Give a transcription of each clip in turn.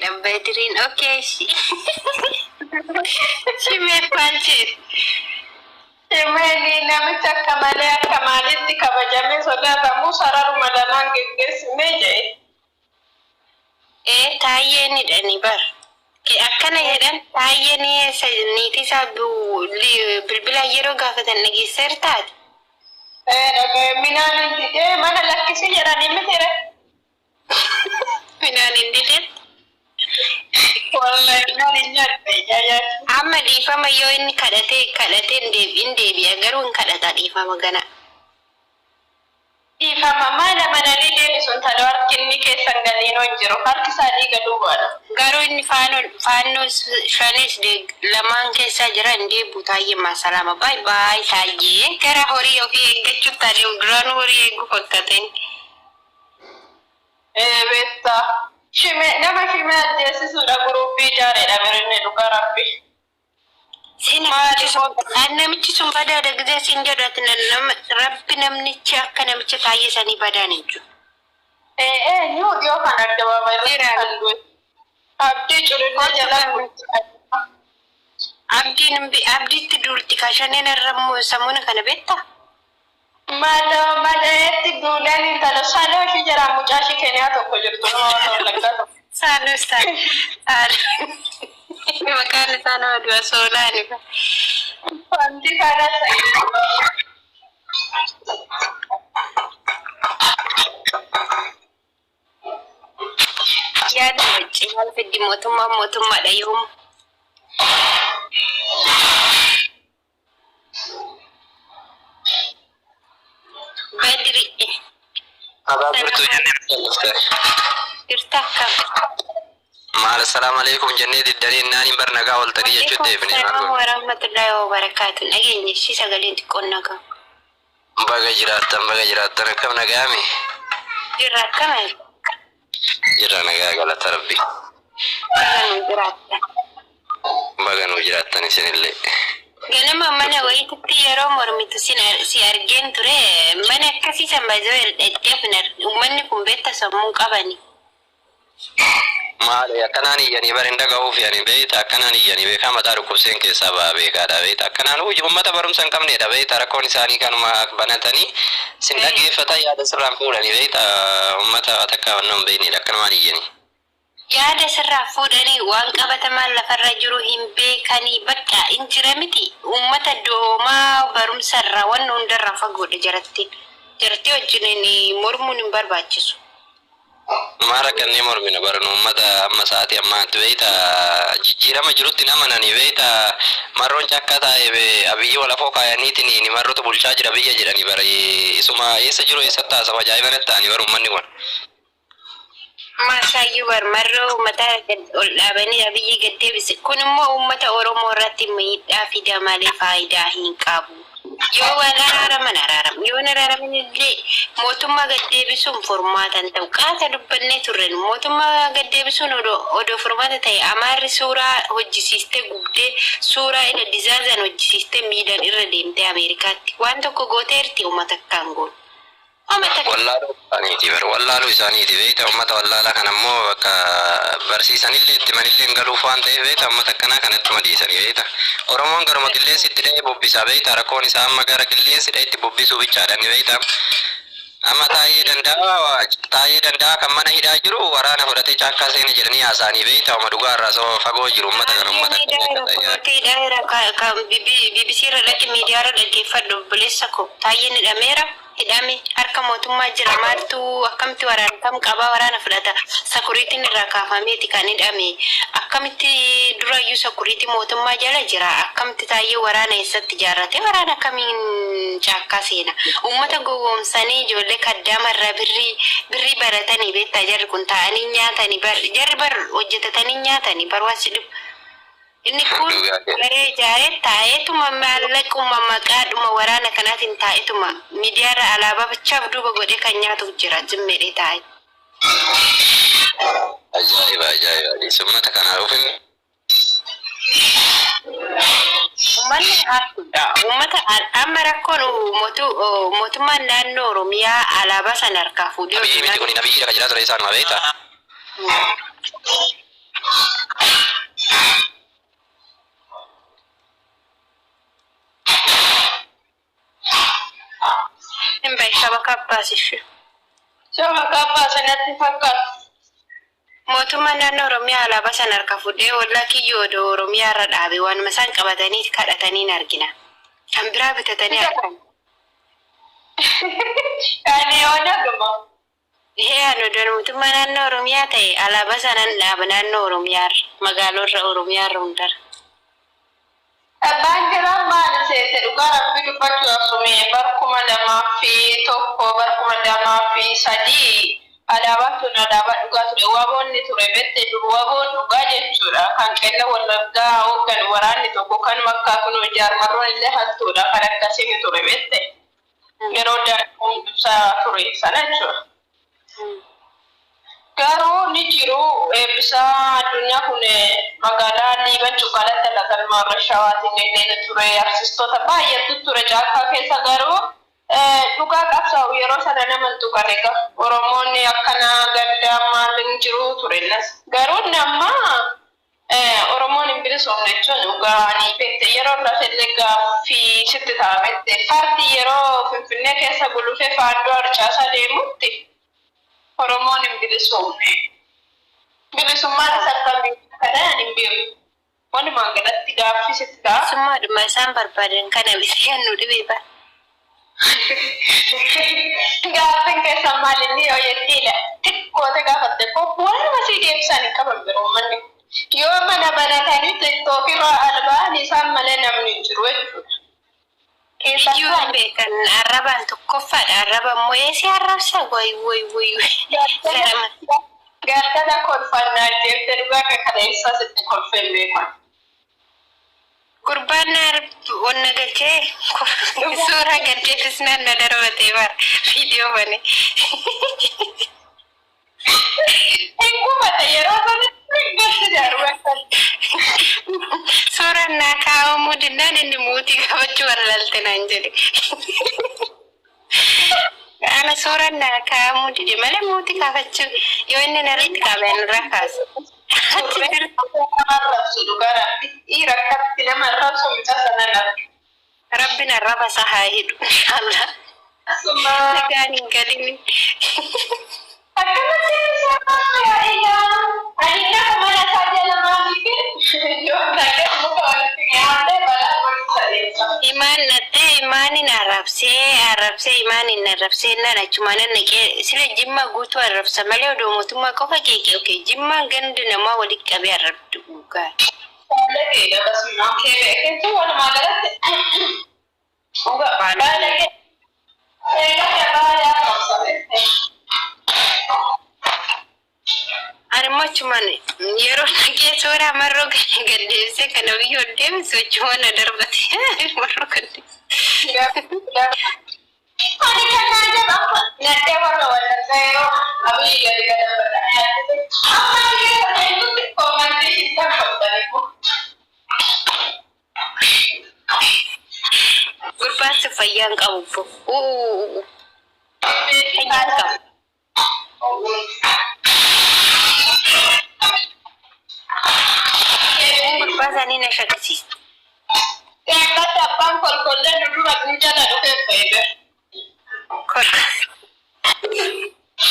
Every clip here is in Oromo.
Bedrin, okay. She made punches. Shimeni namicha kamalitti kabajame sodaata musararu madamaan geggeessine jedhe. Taayyeen hidhani bar. Akkana jedhan taayyeen niitii isaa bilbila yeroo gaafatan dhageesseer taate. Minaan hin didee mana lakkisi jedhanii mitire. Minaan hin didee. Amma dhiifama yoo inni kadhatee hin deebi'a garuu hin kadhata dhiifama gana. Dhiifama maala mananii deebisuun tala harkinni keessan galiinoo hin jiru harki isaa dhiiga duwwaadha. Garuu inni faannoo shanis lamaan keessaa jiran deebu taayyee maasalaama baay'ee taayyee gara horii ofii eeggachuuf taatee duraan horii eeguu fakkateen. Beektaa. Nama shimee ajjeesisuudha guruubii jaareedha birinni dhugaa rabbi. Namichi sun badaadha gizee siin jedhati rabbi namnichi akka namicha taayyee sanii badaan hin jiru. Nyuu dhiyoo kan adda babal'ee halluu. Abdii culunna jala abdiitti duurti kaashaneen irra sammuna kana beektaa? Maleetti duudhaan intala saaloo ishee jira mucaa ishee keenyaa tokko jirtu nama waan lakkaatu. Saaloo maqaan isaa nama du'a soolaani. Wanti kana yaada wajjin maal fiddi mootummaadha yoom. Badri. Abang bertujuan Irtakam. Assalamualaikum jannah dari nani bernaga wal tadi ya cuti ini. Assalamualaikum warahmatullahi wabarakatuh. Nagi si sagalin tikon naga. Bagai jiratan kam nagami. Jirat kamel. Jirat naga galat rabbi. Bagan jiratan isinille. Ganama mana wayitatti yeroo mormitu si argeen ture mana akkasii sanbazoo dhedheefner uummanni kun beekta sammuu qabani. Maal akkanaan iyyanii barinda ga'uuf yani beeyta akkanaan iyyanii beekaa mataa dhukkubseen keessaa ba'aa beekaadha beeyta akkanaan uummata barumsa hin qabneedha beeyta rakkoon isaanii kanuma banatanii sin dhageeffata yaada sirraan fuudhanii beeyta uummata takka wannoo hin beekneedha akkanumaan iyyanii. Yaada sirraa fuudhanii waan qabatamaan lafarra jiru hin beekanii bakka hin jira miti uummata doomaa barumsarraa waan hundarraa fagoodha jaratti wajjin mormuun hin barbaachisu. Mara kannee mormina barnu uummata amma sa'aatii ammaatti beeyta jijjiirama jirutti namananii beeyta marroon cakka taa'e abiyyi walafoo kaayaniitiin marroota bulchaa jira biyya jedhanii bara isuma eessa jiru eessatti haasawaa ajaa'ibanatti ta'anii bara uummanni kun. Masaayyuu barmarroo uummata ol dhaabanii abiyyi gaddeebise kun immoo uummata Oromoo irratti miidhaa fida malee faayidaa hin qabu. Yoo waan araaraman yoo araaraman illee mootummaa gaddeebisuun furmaatan ta'u qaata dubbannee turren mootummaa gaddeebisuun odoo furmaata ta'e amaarri suuraa hojjisiistee gubdee suuraa ila dizaazan hojjisiistee miidhaan irra deemtee Ameerikaatti waan tokko gooteerti uummata akkaan goon. Wallaalu isaaniiti beekta uummata wallaalaa kan ammoo bakka barsiisanillee itti manillee galuuf waan ta'eef beekta uummata akkanaa kanatti madiisanii beekta Oromoon garuma qilleensi itti dha'ee bobbisaa beekta rakkoon isaa amma gara qilleensi dha'ee itti bobbisuu bichaadhaan beekta amma taa'ee danda'a kan mana hidhaa jiru waraana fudhatee caakkaa seene jedhanii haasaanii beekta uma dhugaarraa soo fagoo jiru uummata kan uummata BBC irra dhaqi miidiyaa irra dhaggeeffadhu obboleessa koo taa'een hidhameera. Hidhame harka mootummaa jira maaltu akkamitti waraana kam qabaa waraana fudhata sakuriitiin irraa kaafameeti kan hidhame akkamitti durayyuu sakuriitii mootummaa jala jira akkamitti taa'ee waraana eessatti ijaarrate waraana akkamiin caakkaa seena uummata gowwoomsanii ijoollee kaddaamarraa birrii baratanii beektaa jarri kun taa'anii nyaatanii jarri bar hojjetatanii nyaatanii barwaasi dhibu. Inni kun garee ijaaree taa'eetuma maallaquma maqaadhuma waraana kanaatiin taa'eetuma miidiyaarra alaabaa bichaaf duuba godhee kan nyaatuuf jira jimmeedhee taa'e. Ajaa'iba uummata kanaa dhufin. Uummanni harkudha. Uummata amma rakkoon mootummaan naannoo Oromiyaa alaabaa sana harkaa fuudhee hojii miti kun nabiyyiidha kan jiraatu isaanuma beektaa. shabaka baasishu. Shabaka baasanatti fakkaata. Mootummaan naannoo Oromiyaa alaabaa sana harka fuudhee ollaa kiyyoo Oromiyaa irra dhaabe waan masaan qabatanii kadhatanii argina. Kan biraa bitatanii argan. Ani oonaguma. Ano dan mootummaa naannoo Oromiyaa ta'e alaabaa sanaan dhaaba naannoo Oromiyaa magaalota Oromiyaa irra hundar. Bandiraa maal seete dhugaa rabbi dubbachuu asumee barkuma lamaa fi tokko barkuma lamaa fi sadii alaabaa tun alaabaa dhugaa ture waboonni ture bette dur waboon dhugaa jechuudha kan qella wallaggaa hoggan waraanni tokko kan makkaa kun jaarmarroon illee hattuudha kan akkasiin ture bette yeroo daa'imman ibsaa ture sana jechuudha. Garuu ni jiru eebbisaa addunyaa kun magaalaa Liiban Cuqqaalatti lagan Maarra Shawaatiin illee ture artistoota baay'eetu ture caakkaa keessa garuu dhugaa qabsaa'u yeroo sana nama tuqan egaa Oromoonni akkana gandaa maaliin jiru turellas garuu nama Oromoon hin bilisoomne jechuun dhugaanii beekte yeroo lafellee gaaffii sitti taa'amette fardi yeroo Finfinnee keessa gulufee faaddoo harcaasaa deemutti Oromoon hin bilisoomne. Bilisummaan isa akkamii kanaan hin beeku. Walumaa galatti gaaffii sitti ta'a. Bilisummaadhuma isaan barbaadan kana bishaan nu dhibee ba'a. Gaaffiin keessaa maalinni yoo jettiidha. Xiqqoota gaafatte qophii waanuma sii deebisan hin qaban biroo manni. Yoo mana banatanii tiktookirraa albaan isaan malee namni hin jiru jechuudha. Iyyuu beekan arrabaan tokkoffaadha arraba immoo eessi arrabsa way. Galgala kolfannaa jettee dhugaa akka kaleessaa sitti kolfeen beekan. Gurbaan onna galchee suuraa galcheetis naannoo darbatee bara viidiyoo bane. Eegumata yeroo sanatti galti jaarwatan. Suuraan naa kaa'amuu dinnaan inni mootii qabachuu walaalte naan jedhe. Ana suuraan naa kaa'amuu dide malee mootii qabachuu yoo inni narratti qabeen irraa kaasu. Rabbi narraba isaa haa hidhu. Nagaan hin galini. Imaanin arrabsee imaanin arrabsee naan achumaan naqee sila jimmaa guutuu arrabsa malee odoo mootummaa qofa keekee okee jimmaan gandi namaa walitti qabee arrabdu dhugaa. Achumaan yeroo naqee suuraa marroo gaddeebisee kana biyyoo deebisu achumaan na darbate marroo gaddeebise. Ani kan jedhamu nadhee warra walakkaa abiyyi gadi gadabadha. Amma keessatti koomantii isa qabdaniiru. Gurbaatti fayyaan qabu. Fayyaan qabu. Gurbaasaanii na shakkisiisa. Eeggatti abbaan kolkollee dudura jala dhufee fayyada.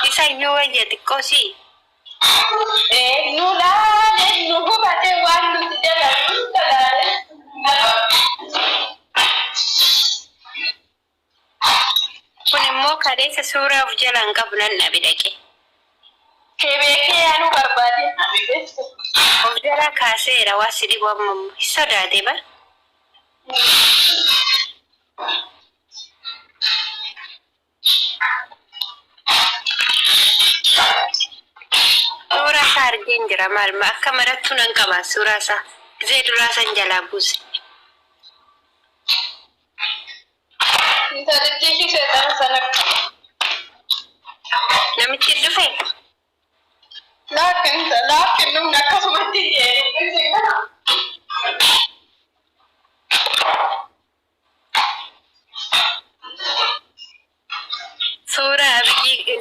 Isa iyyuu wayya xiqqoosii. Nu laale nu hubatee waan nuti jedhamu talaale. Kun immoo kaleessa suuraa of jalaan qabu nan dhabe dhaqe. Kebeekee yaanu barbaade dhabe. Of jalaa kaaseera waa si dhibu amma sodaatee bara. Suuraa isaa argeen jira maal akka marattuu nan qaba suuraa isaa gizee duraa san jalaa buuse. Intalli seetan sana. Namichi dhufe. Laakin numna akkasumatti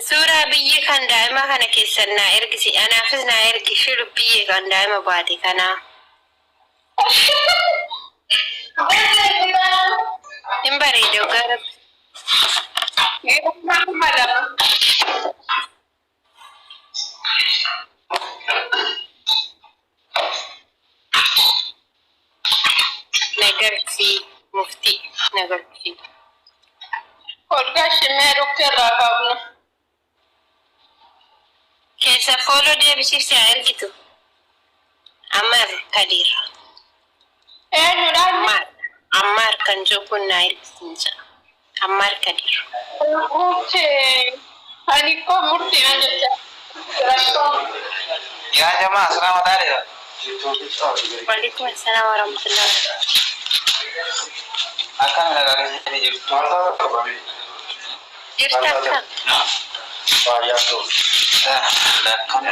suuraa biyyi kan daa'ima kana keessan naa ergisi anaafis naa ergi shiru biyyi kan daa'ima baate kanaa. Hin bareedu gara نقرتي مفتي نقرتي Olga shimeru kerra كيف فولو دي بشيف سعر جتو عمار كدير عمار عمار كان جو كنا عيلتنجا عمار كدير يا جماعة السلام عليكم. وعليكم السلام ورحمة الله. أكمل هذا الفيديو. ارتفع. لا كم